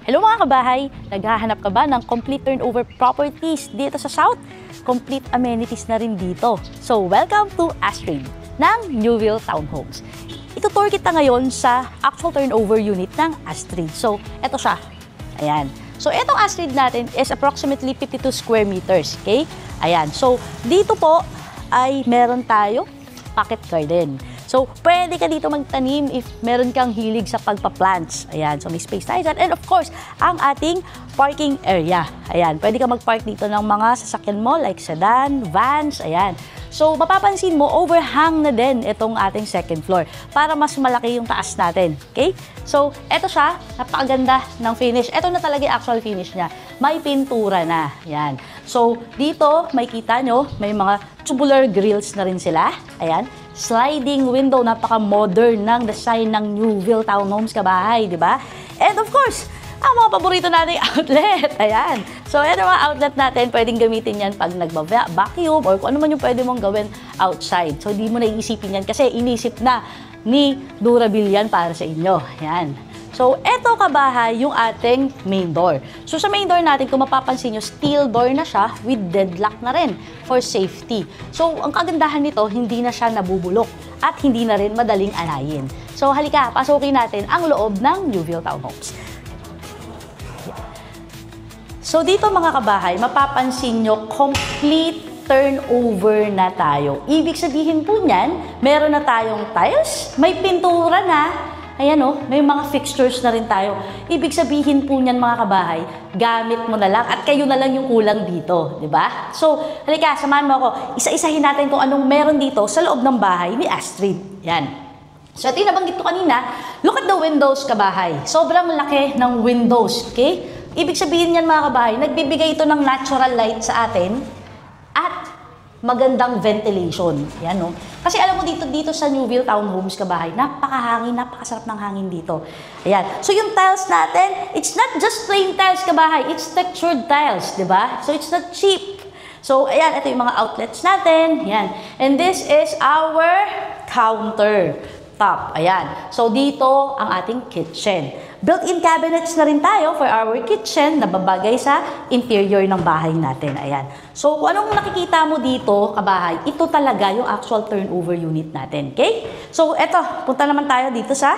Hello mga kabahay! Naghahanap ka ba ng complete turnover properties dito sa South? Complete amenities na rin dito. So, welcome to Astrid ng Newville Townhomes. Itutur kita ngayon sa actual turnover unit ng Astrid. So, eto siya. Ayan. So, etong Astrid natin is approximately 52 square meters. Okay? Ayan. So, dito po ay meron tayo pocket garden. So, pwede ka dito magtanim if meron kang hilig sa pagpa-plants. Ayan, so may space tayo dyan. And of course, ang ating parking area. Ayan, pwede ka mag-park dito ng mga sasakyan mo like sedan, vans, ayan. So, mapapansin mo, overhang na din itong ating second floor para mas malaki yung taas natin. Okay? So, eto siya, napakaganda ng finish. Eto na talaga yung actual finish niya. May pintura na. Ayan. So, dito, may kita nyo, may mga tubular grills na rin sila. Ayan. Sliding window, napaka-modern ng design ng Newville Townhomes kabahay, di ba? And of course, ang mga paborito nating outlet. Ayan. So, yan ang mga outlet natin. Pwedeng gamitin yan pag nagba-vacuum or kung ano man yung pwede mong gawin outside. So, di mo na iisipin yan kasi inisip na ni Durabil yan para sa inyo. Ayan. So, eto kabahay yung ating main door. So, sa main door natin, kung mapapansin nyo, steel door na siya with deadlock na rin for safety. So, ang kagandahan nito, hindi na siya nabubulok at hindi na rin madaling alayin. So, halika, pasukin natin ang loob ng Newville Townhomes. So, dito mga kabahay, mapapansin nyo, complete turnover na tayo. Ibig sabihin po niyan, meron na tayong tiles, may pintura na, ayan o, may mga fixtures na rin tayo. Ibig sabihin po niyan mga kabahay, gamit mo na lang at kayo na lang yung kulang dito, di ba? So, halika, samahan mo ako. Isa-isahin natin kung anong meron dito sa loob ng bahay ni Astrid. Yan. So, ito yung nabanggit ko kanina. Look at the windows, kabahay. Sobrang laki ng windows, okay? Ibig sabihin niyan mga kabahay, nagbibigay ito ng natural light sa atin at magandang ventilation. Yan, no? Kasi alam mo dito sa Newville Townhomes kabahay, napakahangin, napakasarap ng hangin dito. Ayan. So yung tiles natin, it's not just plain tiles kabahay, it's textured tiles, di ba? So it's not cheap. So ayan, ito yung mga outlets natin. Ayan. And this is our counter top. Ayan. So dito ang ating kitchen. Built-in cabinets na rin tayo for our kitchen na babagay sa interior ng bahay natin. Ayan. So, kung anong nakikita mo dito, kabahay, ito talaga yung actual turnover unit natin. Okay? So, eto, punta naman tayo dito sa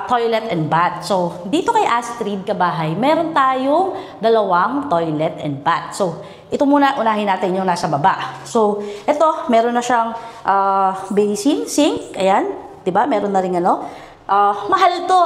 toilet and bath. So, dito kay Astrid, kabahay, meron tayong dalawang toilet and bath. So, ito muna, unahin natin yung nasa baba. So, eto, meron na siyang basin, sink. Ayan. Diba? Meron na rin ano. Mahal to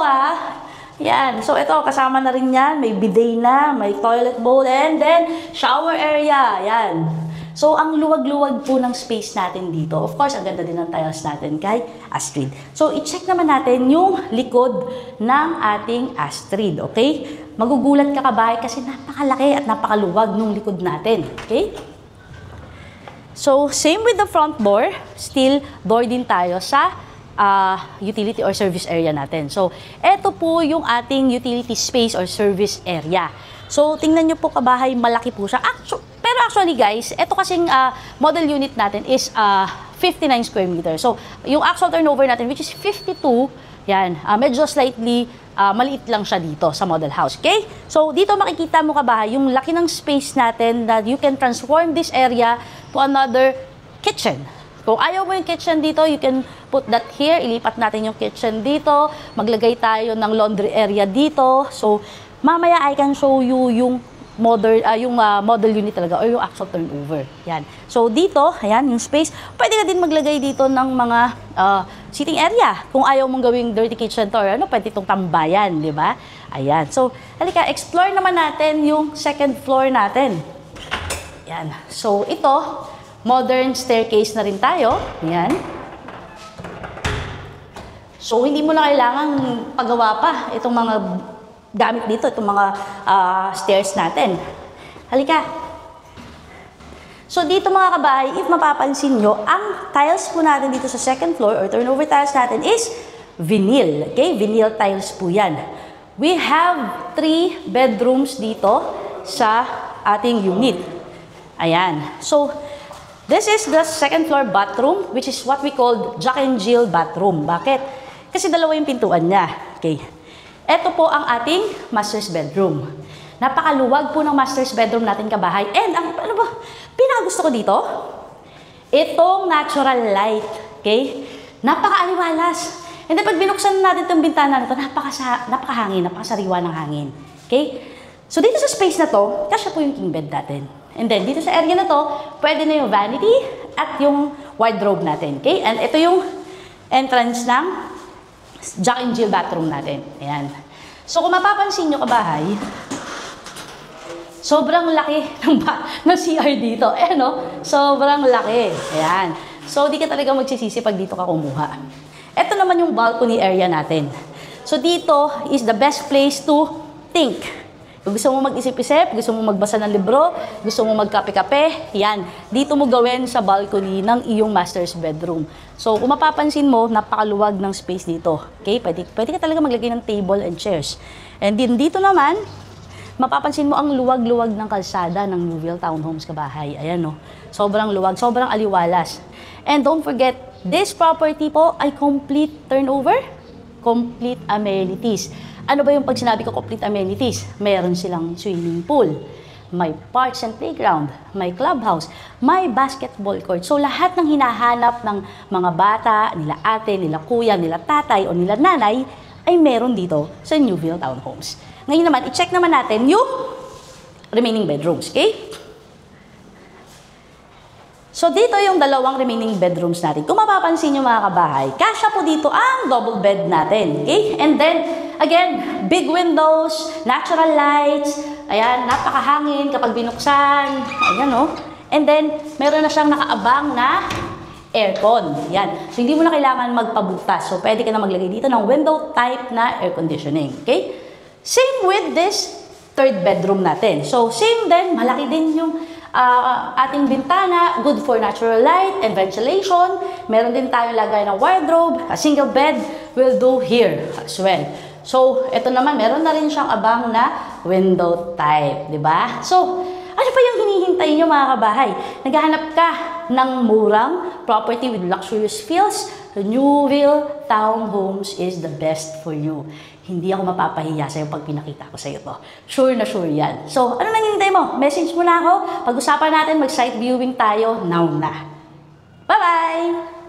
Yan. So, ito, kasama na rin yan. May bidet na, may toilet bowl, and then, shower area. Yan. So, ang luwag-luwag po ng space natin dito. Of course, ang ganda din ng tiles natin kay Astrid. So, i-check naman natin yung likod ng ating Astrid. Okay? Magugulat ka kabahay kasi napakalaki at napakaluwag nung likod natin. Okay? So, same with the front door. Still, door din tayo sa utility or service area natin. So, eto po yung ating utility space or service area. So, tingnan nyo po kabahay, malaki po siya. Pero actually guys, eto kasing model unit natin is 59 square meters. So, yung actual turnover natin, which is 52, yan, medyo slightly maliit lang siya dito sa model house. Okay? So, dito makikita mo kabahay, yung laki ng space natin that you can transform this area to another kitchen. Kung ayaw mo yung kitchen dito, you can put that here. Ilipat natin yung kitchen dito. Maglagay tayo ng laundry area dito. So, mamaya I can show you yung model unit talaga or yung actual turnover. Yan. So, dito, ayan, yung space. Pwede ka din maglagay dito ng mga sitting area. Kung ayaw mong gawing dirty kitchen to, ano, pwede itong tambayan, di ba? Ayan. So, halika, explore naman natin yung second floor natin. Yan. So, ito, modern staircase na rin tayo. Ayan. So, hindi mo na kailangang pagawa pa itong mga gamit dito, itong mga stairs natin. Halika. So, dito mga kabahay, if mapapansin nyo, ang tiles po natin dito sa second floor or turnover tiles natin is vinyl. Okay? Vinyl tiles po yan. We have 3 bedrooms dito sa ating unit. Ayan. So, this is the second floor bathroom, which is what we call Jack and Jill bathroom. Bakit? Kasi dalawa yung pintuan niya. Okay. Ito po ang ating master's bedroom. Napakaluwag po ng master's bedroom natin kabahay. And ang ano ba, pinakagusto ko dito, itong natural light. Okay? Napakaaliwalas. And then pag binuksan natin itong bintana na ito, napakahangin, napakasariwa ng hangin. Okay? So dito sa space na to, kasya po yung king bed natin. And then dito sa area na to, pwede na yung vanity at yung wardrobe natin. Okay? And ito yung entrance ng Jack and Jill bathroom natin. Ayan. So kung mapapansin nyo kabahay, sobrang laki ng CR dito. Ayan no? Sobrang laki. Ayan. So di ka talaga magsisisi pag dito ka kumuha. Ito naman yung balcony area natin. So dito is the best place to think. Kung gusto mo mag-isip-isip, gusto mo magbasa ng libro, gusto mo magkape-kape, yan. Dito mo gawin sa balcony ng iyong master's bedroom. So kung mapapansin mo, napakaluwag ng space dito. Okay? Pwede ka talaga maglagay ng table and chairs. And din dito naman, mapapansin mo ang luwag-luwag ng kalsada ng Newville Townhomes kabahay. Ayan no. Sobrang luwag, sobrang aliwalas. And don't forget, this property po ay complete turnover, complete amenities. Ano ba yung pag sinabi ko complete amenities? Meron silang swimming pool, may parks and playground, may clubhouse, may basketball court. So lahat ng hinahanap ng mga bata, nila ate, nila kuya, nila tatay o nila nanay ay meron dito sa Newville Townhomes. Ngayon naman, i-check naman natin yung remaining bedrooms, okay? So, dito yung dalawang remaining bedrooms natin. Kung mapapansin nyo mga kabahay, kasya po dito ang double bed natin. Okay? And then, again, big windows, natural lights, ayan, napakahangin kapag binuksan. Ayan, no? And then, meron na siyang nakaabang na aircon. Yan. So, hindi mo na kailangan magpabugtas. So, pwede ka na maglagay dito ng window type na air conditioning. Okay? Same with this third bedroom natin. So, same din, malaki din yung ating bintana, good for natural light and ventilation. Meron din tayong lagay ng wardrobe. A single bed will do here as well. So, ito naman, meron na rin siyang abang na window type, di ba? So, ano pa yung hinihintay nyo mga kabahay? Naghahanap ka ng murang property with luxurious feels? The Newville Townhomes is the best for you. Hindi ako mapapahiya sa'yo pag pinakita ko sa'yo to. Sure na sure yan. So, ano nang hinihintay mo? Message mo na ako. Pag-usapan natin, mag-site viewing tayo now na. Bye-bye!